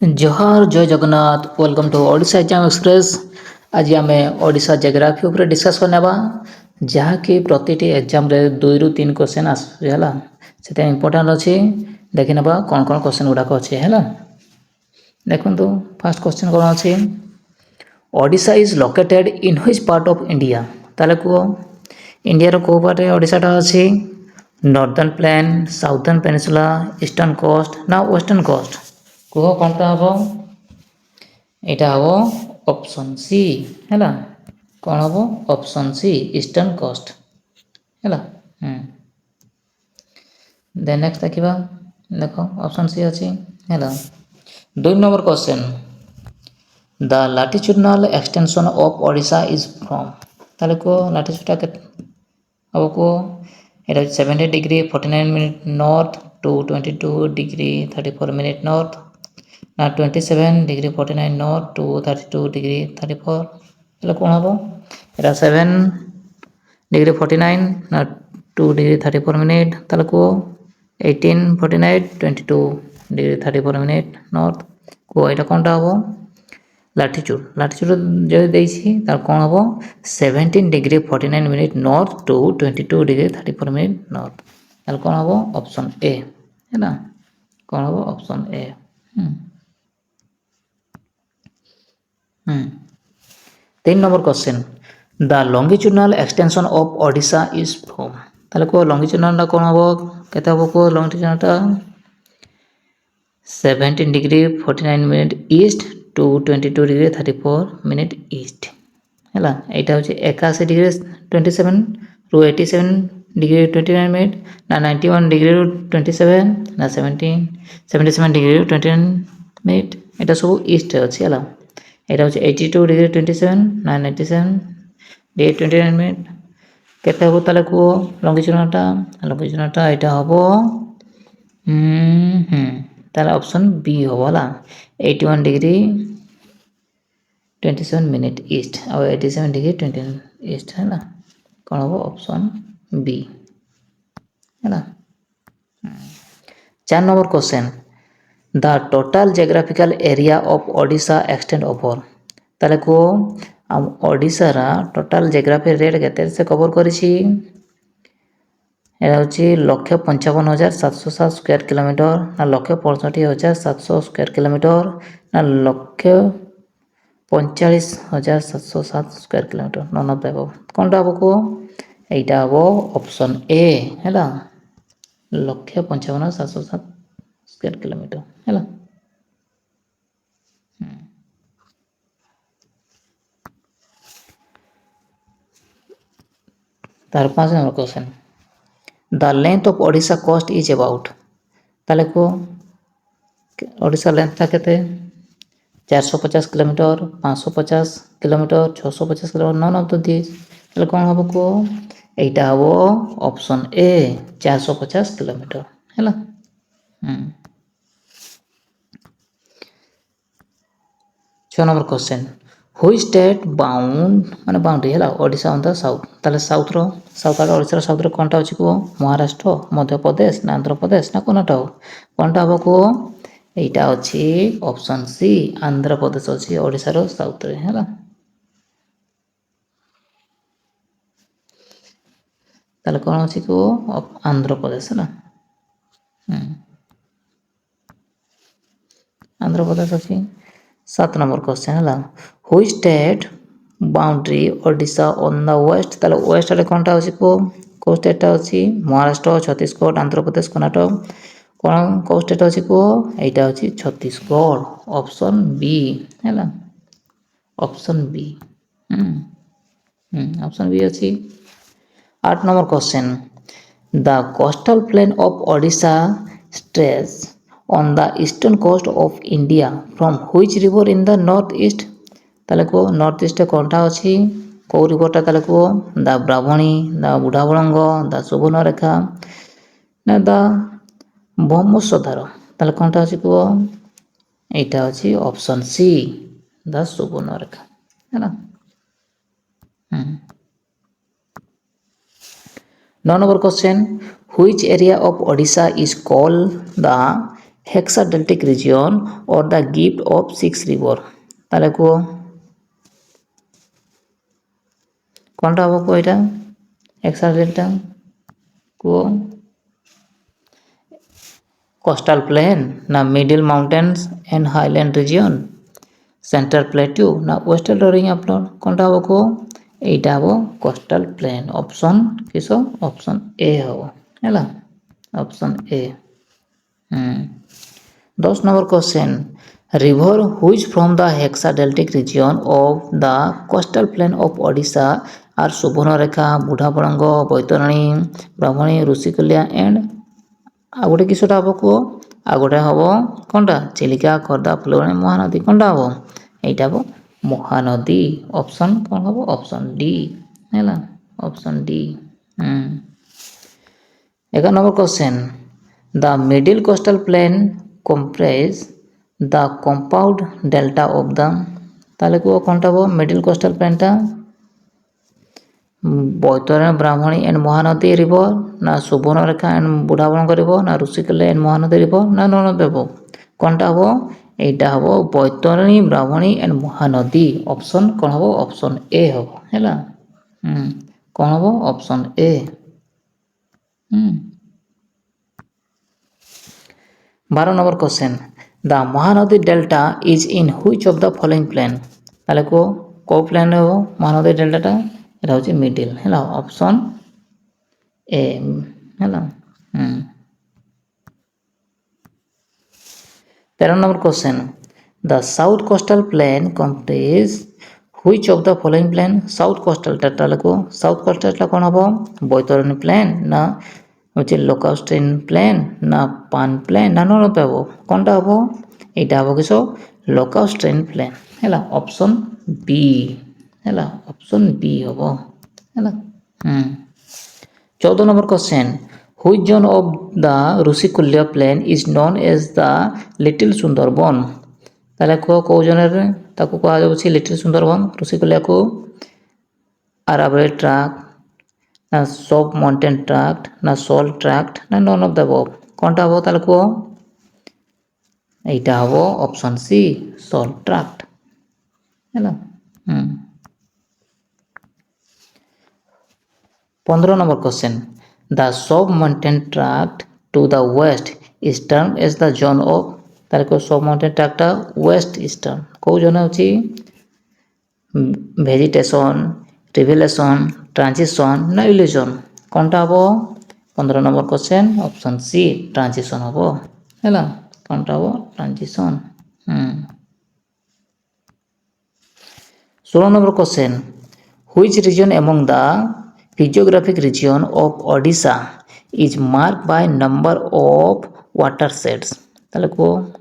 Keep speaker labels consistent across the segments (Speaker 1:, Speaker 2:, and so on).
Speaker 1: जोहार जय Jagannath welcome to Odisha exam express. आज आम ओडिशा जियोग्राफी उपर डिस्कस करनेबा जहाँकि प्रतिटी एग्जाम रे 2 ରୁ 3 क्वेश्चन आसला से इंपोर्टेंट अच्छी देखी ना कौन कौन क्वेश्चन गुड़ाक अच्छे है। देखो फास्ट क्वेश्चन कौन अच्छी Odisha is located in which part of India ताले कह इंडिया रो को पार्ट ओडिशाटा अच्छी northern plain southern peninsula eastern coast ना वेस्टर्न कोस्ट कह कौन हम यहाँ हम ऑप्शन सी है कौन हम ऑप्शन सी ईस्टर्न कोस्ट है। देन नेक्स्ट देखा देख ऑप्शन सी अच्छी है। 2 number question the latitudinal extension of Odisha is from ताले को लैटिट्यूड अब को ये 70 degree 49 minute north to 22 degree 34 minute north ना 27 डिग्री 49 नॉर्थ टू 32 डिग्री 34 એટલે કોણ હબો এটা 7 डिग्री 49 ना 2 डिग्री 34 मिनट তাহলে কো 18 49 22 डिग्री 34 मिनट नॉर्थ কো এটা কোনটা হবো লাটিটিউড যদি দেইছি তার কোন হবো 17 degree 49 minute north to 22 degree 34 minute north তাহলে কোন হবো অপশন এ है ना কোন হবো option A. 3 number question the longitudinal extension of Odisha is from ताले को लॉन्गिट्यूडनल कौन हम केते हम को longitudinal 17 degree 49 minute east to 22 degree 34 minute east है यहाँ हूँ 81 डिग्री 27 रू 87 डिग्री 29 मिनट ना 91 डिग्री 27 ना 77 डिग्री 29 मिनट यहाँ सब ईस्ट अच्छी है। यहाँ हूँ 82 डिग्री 27 ना 97 डिग्री 29 मिनट केते हम ताले को लॉन्गिट्यूडनलटा यहाँ हम ताले ऑप्शन बी हम है 81 डिग्री 27 मिनट ईस्ट और 87 डिग्री 29 ईस्ट है ना कौन हम ऑप्शन बी है। 4 number question the total geographical area of Odisha extend over ताले को ओडिशा रा टोटल जियोग्राफी रेट केते से कवर करिछि हूँ 1,55,707 स्क्वायर किलोमीटर ना 1,65,700 स्क्वायर किलोमीटर ना 1,45,707 square kilometre none of the above कौन हम को यहाँ हम ऑप्शन ए है 1,55,707 स्क्वायर किलोमीटर है। तार 5 number question the length of Odisha coast is about ताले को ओडिशा लेंथ था केते 450 kilometre 550 kilometre 650 kilometre none of the this ताले कौन हम को यहाँ हम ऑप्शन ए 450 किलोमीटर है। 6 number question which state bound माने बाउंड्री है ओडिशा ऑन द साउथ ताले साउथ आड़े ओडिशा साउथ रो कोनटा अछि को महाराष्ट्र मध्य प्रदेश ना आंध्र प्रदेश ना कोनटा हम को यहाँ अच्छी ऑप्शन सी आंध्र प्रदेश अच्छी ओडिशा रो साउथ रे है। ताले कौन अच्छी को आंध्र प्रदेश है आंध्र प्रदेश अच्छी। 7 नंबर क्वेश्चन है which state boundary Odisha on the west ताले वेस्ट आड़े कोनटा अछि को स्टेटटा अछि महाराष्ट्र छत्तीसगढ़ आंध्र प्रदेश कर्नाटक कौन को स्टेट अछि को यहाँ अछि छत्तीसगढ़ ऑप्शन बी है ऑप्शन बी ऑप्शन बी अच्छी। 8 number question the coastal plain of Odisha stretch on the eastern coast of India from which river in the north east ताले को नॉर्थ ईस्ट कोनटा अछि को रिवरटा ताले को the Brahmani the Budhabalang the Subarnarekha ना द ब्रह्मोत्सधार ताले कोनटा अछि को यहाँ अछि ऑप्शन सी द सुवर्णरेखा है ना। 9 number question which area of Odisha is called the hexadeltaic region or the gift of 6 river. ତାହେଲେ କୁହ କ'ଣଟା ହେବ କୁହ ଏଇଟା ହେକ୍ସାଡେଲ୍ଟା କୁହ କୋଷ୍ଟାଲ ପ୍ଲେନ୍ ନା middle mountains and highland region central plateau ନା ୱେଷ୍ଟର୍ଣ୍ଣ ରୋଲିଂ ଆପଲଣ୍ଡ କ'ଣଟା ହେବ କୁହ এইটা হব কোস্টাল প্লেন অপশন কিস অপশন এ হব ହେଲା option A 10 number question river which from the hexadeltaic region of the coastal plain of Odisha আর সুবর্ণরেখা বুঢ়াবଳଙ୍ଗ বৈতରଣୀ ବ୍ରାହ୍ମଣୀ ଋଷିକୁଲ୍ୟା ଏଣ୍ଡ ଆଉ ଗୋଟେ କିସଟା ହବ କୁହ ଆଉ ଗୋଟେ ହବ କ'ଣଟା ଚିଲିକା ଖୋର୍ଦ୍ଧା ଫୁଲବାଣୀ ମହାନଦୀ କ'ଣଟା ହବ এইটা হব ମହାନଦୀ ଅପସନ୍ କ'ଣ ହବ ଅପସନ୍ ଡି ହେଲା option D 11 number question the middle coastal plain comprise the compound delta of the তাহলে কুহ কোনটা হব মিডল কোস্টাল প্লেনটা বৈতরণী ব্রাহ্মণী এন্ড মহানদী রিভর না সুবর্ণরেখা এন্ড বুঢ়াবଳଙ୍ଗ রিভর না ঋষিকুল্য এন্ড মহানদী রিভর না ননদ হব কোনটা হব এইটা হব বৈতরণী ব্রাহ্মণী এন্ড মহানদী অপশন কোন হব অপশন এ হব ହେଲା কোন হব option A 12 number question the Mahanadi delta is in which of the following plain তাহলে কেউ প্লেন হব মহানদী ডেল্টাটা এটা হচ্ছে মিডিল ହେଲା অপশন এ ହେଲା 13 number question the south coastal plain comprise which of the following plain south কোস্টালটা তাহলে সাউথ কোস্টালটা কোন হব বৈতরণী প্লেন না হচ্ছে লোকাস্টিন প্লেন না পান প্লেন না ননদ হব কোনটা হব এইটা হব কিস লোকাস্টিন প্লেন ହେଲା অপশন বি ହେଲା অপশন বি হব ହେଲା 14 number question which zone of the Rushikulya plain is known as the little Sundarban তাহলে কেউ জনের তাকে কুହାଯାଉଛି লিটিল সুন্দরবন ঋষିକୁଲ୍ୟାକୁ ଆରାବଳି ଟ୍ରାକ୍ଟ ନା ସବ୍ ମାଉଣ୍ଟେନ୍ ଟ୍ରାକ୍ଟ ନା ସୋଲ୍ ଟ୍ରାକ୍ଟ ନା ନନ୍ ଅଫ୍ ଦ ଅବଭ୍ କ'ଣଟା ହବ ତାହେଲେ କୁହ এইটা হব অপশন সি সোল ট্রাক্ট ହେଲା 15 number question the sub mountain tract to the west is term as the zone of তাহলে সব মাউন্টেন ট্রাক্টটা ওয়েস্ট ইস্টার্ন কেউ জোন হচ্ছে ভেজিটেশন রিভেলেশন ট্রানজিশন না ইলিউশন কোনটা হব 15 number question option C transition হব ହେଲା কোনটা হব transition 16 number question which region among the physiographic region of Odisha is mark by number of watersheds তাহলে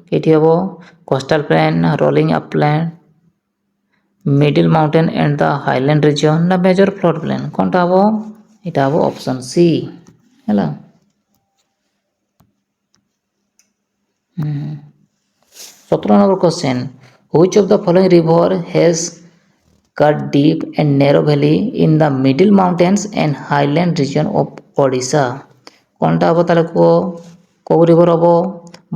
Speaker 1: কেটি হব কোস্টাল প্লেন না rolling upland middle mountain and the highland region না major flood plain কোনটা হব এটা হব অপশন সি ହେଲା 17 number question which of the following river has cut deep and narrow valley in the middle mountains and highland region of Odisha কোনটা হব তাহলে কোউ রিভর হব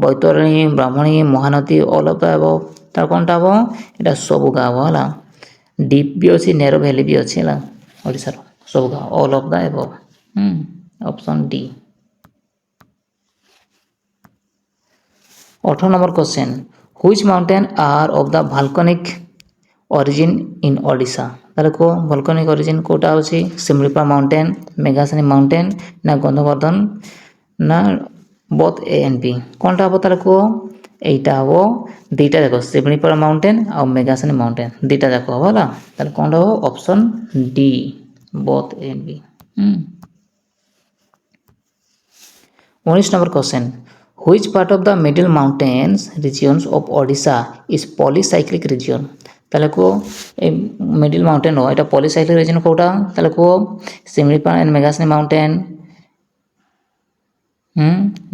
Speaker 1: Baitarani Brahmani Mahanadi all of the above তার কোনটা হব এটা ସବୁଗା ହବ ହେଲା ডিপ ବି ଅଛି narrow valley ବି ଅଛି ହେଲା ଓଡ଼ିଶାର ସବୁଗା all of the above option D 18 number question which mountain are of the volcanic origin in Odisha তাহলে ভলকানিক অরিজিন কোটা আছে শিমলিপাল মাউন্টেন মেঘাসনী মাউন্টেন না গন্ধবর্ধন না বোথ এ এন্ড বি কোনটা হব তাহলে এইটা হব দুইটা দেখো শিমলিপাল মাউন্টেন আর মেঘাসনী মাউন্টেন দুইটা দেখো হব ହେଲା তাহলে কোনটা হব option D both A and B 19 number question which part of the middle mountains regions of Odisha is polycyclic region তাহলে এই মিডল মাউন্টেন এটা পলিসাইক্লিক রিজন কোটা তাহলে শিমলিপাল এন্ড মেঘাসনী মাউন্টেন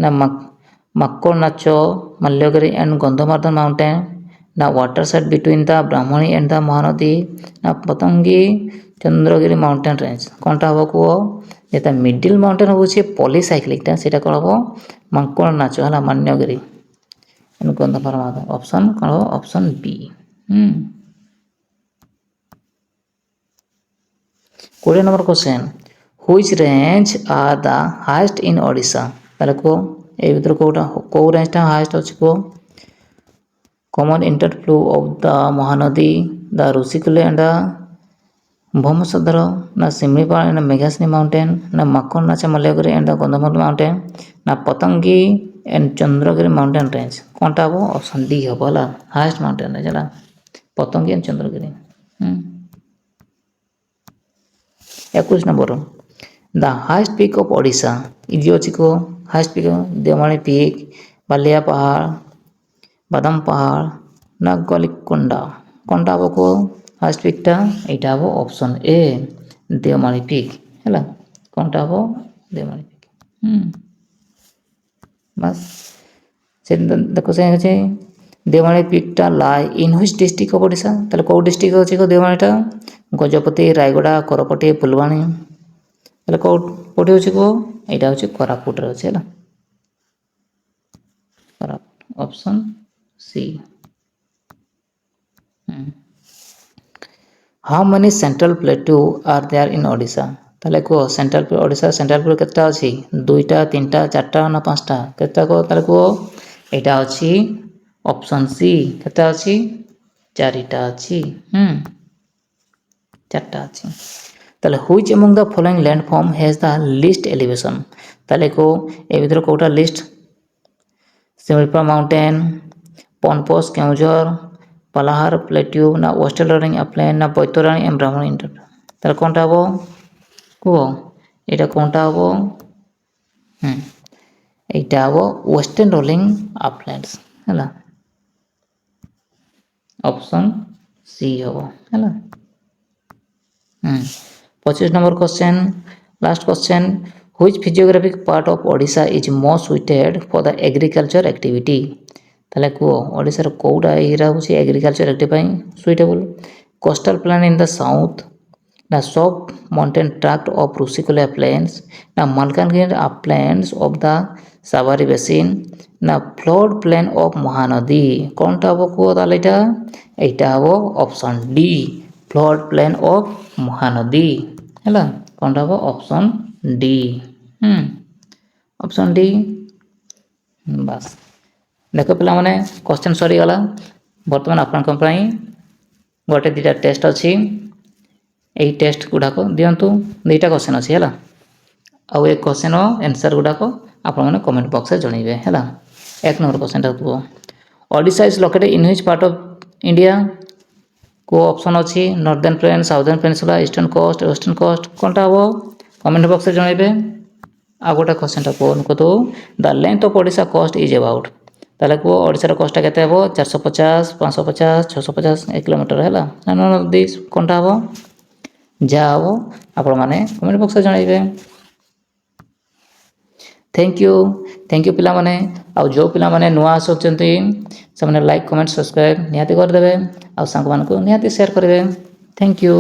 Speaker 1: না মাক্কড়নাচ মাল্যগিরি এন্ড গন্ধবর্ধন মাউন্টেন না water side between the Brahmani and the Mahanadi না Patangi Chandragiri mountain range কোনটা হব যেটা মিডল মাউন্টেন হচ্ছে পলিসাইক্লিকটা সেটা কোন হব মাক্কড়নাচ ହେଲା ମାନ୍ୟଗିରି ଗନ୍ଧମାର୍ଗ ଅପସନ୍ କ'ଣ ହେବ option B. 20 number question which range are the highest in Odisha. ତାହେଲେ କୁହ ଏଇ ଭିତରୁ କେଉଁ ରେଞ୍ଜଟା ହାଏଷ୍ଟ ଅଛି କୁହ। Common interflow of the Mahanadi, the Rushikulya and ଭୌମସଦର, ନା ଶିମିଳିପାଳ ଆଣ୍ଡ ମେଘାସ୍ନି ମାଉଣ୍ଟେନ୍, ନା ମାକନ ମଲ୍ଲଗିରି ଆଣ୍ଡ ଗନ୍ଧମାର୍ଗ ମାଉଣ୍ଟେନ୍, ନା ପତଙ୍ଗୀ ଆଣ୍ଡ ଚନ୍ଦ୍ରଗିରି ମାଉଣ୍ଟେନ୍ ରେଞ୍ଜ। କ'ଣଟା ହେବ ଅପସନ୍ ଡି ହେବ ହେଲା ହାଏଷ୍ଟ ମାଉଣ୍ଟେନ୍ ରେଞ୍ଜ ହେଲା Patangi and Chandragiri. 21 number the highest peak of Odisha is ଅଛି କୁହ। Highest peak Deomali peak, Balia ପାହାଡ଼, ବାଦାମ ପାହାଡ଼, ନା ଗଲିକୋଣ୍ଡା। କ'ଣଟା ହେବ କୁହ ହାଏଷ୍ଟ ପିକ୍ଟା। ଏଇଟା ହେବ ଅପସନ୍ ଏ ଦେଓମାଳି ପିକ୍ ହେଲା। କ'ଣଟା ହେବ ଦେଓମାଳି ପିକ୍। ବାସ୍ ସେ ଦେଖ ସେ ଅଛି ଦେଓମାଳି ପିକ୍ଟା lie in which district of Odisha. ତାହେଲେ କେଉଁ ଡିଷ୍ଟ୍ରିକ୍ଟ ଅଛି ଦେଓମାଳିଟା। ଗଜପତି, ରାୟଗଡ଼ା, କୋରାପୁଟ, ଫୁଲବାଣୀ। ତାହେଲେ କେଉଁଠି ଅଛି କୁହ। ଏଇଟା ହେଉଛି କୋରାପୁଟରେ ଅଛି ହେଲା Koraput option C. How many central plateau are there in Odisha. ତାହେଲେ କୁହ ଓଡ଼ିଶା ସେଣ୍ଟ୍ରାଲ ପ୍ଲେଟ୍ୟୁ କେତେଟା ଅଛି। 2ଟା, 3ଟା, 4ଟା ନା 5ଟା କେତେଟା କୁହ। ତାହେଲେ କୁହ ଏଇଟା ଅଛି ଅପସନ୍ ସି କେତେ ଅଛି 4ଟା ଅଛି। 4ଟା ଅଛି। ତାହେଲେ which among the following landform has the least elevation. ତାହେଲେ କୁହ ଏ ଭିତରୁ କେଉଁଟା least. Similipal mountain, Panposh Keonjhar, Pallahara plateau, ନା ୱେଷ୍ଟର୍ଣ୍ଣ ରୋଲିଂ ଆପଲାଇନ୍, ନା ବୈତରଣୀ ଏବଂ ବ୍ରାହ୍ମଣୀ ଇଣ୍ଟରଫ୍ଲୋ। ତାହେଲେ କ'ଣଟା ହେବ କୁହ ଏଇଟା କ'ଣଟା ହେବ। এইটা হব ওয়েস্টার্ন রোলিং আপল্যান্ডস ହେଲା অপସନ୍ ସି ହେବ ହେଲା। 25 number question last question which physiographic part of Odisha is most suited for the agriculture activity. ତାହେଲେ କୁହ ଓଡ଼ିଶାର କେଉଁଟା ଏଇଟା ହେଉଛି ଏଗ୍ରିକଲଚର ଆକ୍ଟିଭିଟି ପାଇଁ suitable. Coastal plain in the south, ନା soft mountain tract of Rushikulya plains, ନା Malkangiri uplands of the Sabari basin, ନା ଫ୍ଲଡ୍ ପ୍ଲେନ୍ ଅଫ୍ ମହାନଦୀ। କ'ଣଟା ହେବ କୁହ ତାହେଲେ ଏଇଟା ହେବ option D flood plain of Mahanadi ହେଲା। କ'ଣଟା ହେବ ଅପସନ୍ ଡି ଅପସନ୍ ଡି। ବାସ୍ ଦେଖ ପିଲାମାନେ କ୍ୱେଶ୍ଚନ୍ ସରିଗଲା। ବର୍ତ୍ତମାନ ଆପଣଙ୍କ ପାଇଁ ଗୋଟେ 2ଟା ଟେଷ୍ଟ ଅଛି। ଏହି ଟେଷ୍ଟ ଗୁଡ଼ାକ ଦିଅନ୍ତୁ। 2ଟା କ୍ୱେଶ୍ଚନ୍ ଅଛି ହେଲା। ଆଉ ଏ କ୍ୱେଶ୍ଚନ୍ର ଆନ୍ସର୍ ଗୁଡ଼ାକ ଆପଣମାନେ କମେଣ୍ଟ ବକ୍ସରେ ଜଣାଇବେ ହେଲା। 1 ନମ୍ବର କ୍ୱେଶ୍ଚନ୍ଟା କୁହ Odisha is located in which part of India. କେଉଁ ଅପସନ୍ ଅଛି northern plain, southern peninsula, eastern coast, western coast. କ'ଣଟା ହେବ କମେଣ୍ଟ ବକ୍ସରେ ଜଣାଇବେ। ଆଉ ଗୋଟେ କ୍ୱେଶ୍ଚନ୍ଟା କୁହନ୍ତୁ the length of Odisha coast is about. ତାହେଲେ କୁହ ଓଡ଼ିଶାର କୋଷ୍ଟଟା କେତେ ହେବ 450, 550, 650 କିଲୋମିଟର ହେଲା। କ'ଣଟା ହେବ ଯାହା ହେବ ଆପଣମାନେ କମେଣ୍ଟ ବକ୍ସରେ ଜଣାଇବେ। ଥ୍ୟାଙ୍କ ୟୁ ପିଲାମାନେ। ଆଉ ଯେଉଁ ପିଲାମାନେ ନୂଆ ଆସୁଛନ୍ତି ସେମାନେ ଲାଇକ୍, କମେଣ୍ଟ, ସବସ୍କ୍ରାଇବ୍ ନିହାତି କରିଦେବେ। ଆଉ ସାଙ୍ଗମାନଙ୍କୁ ନିହାତି ସେୟାର କରିବେ। Thank you.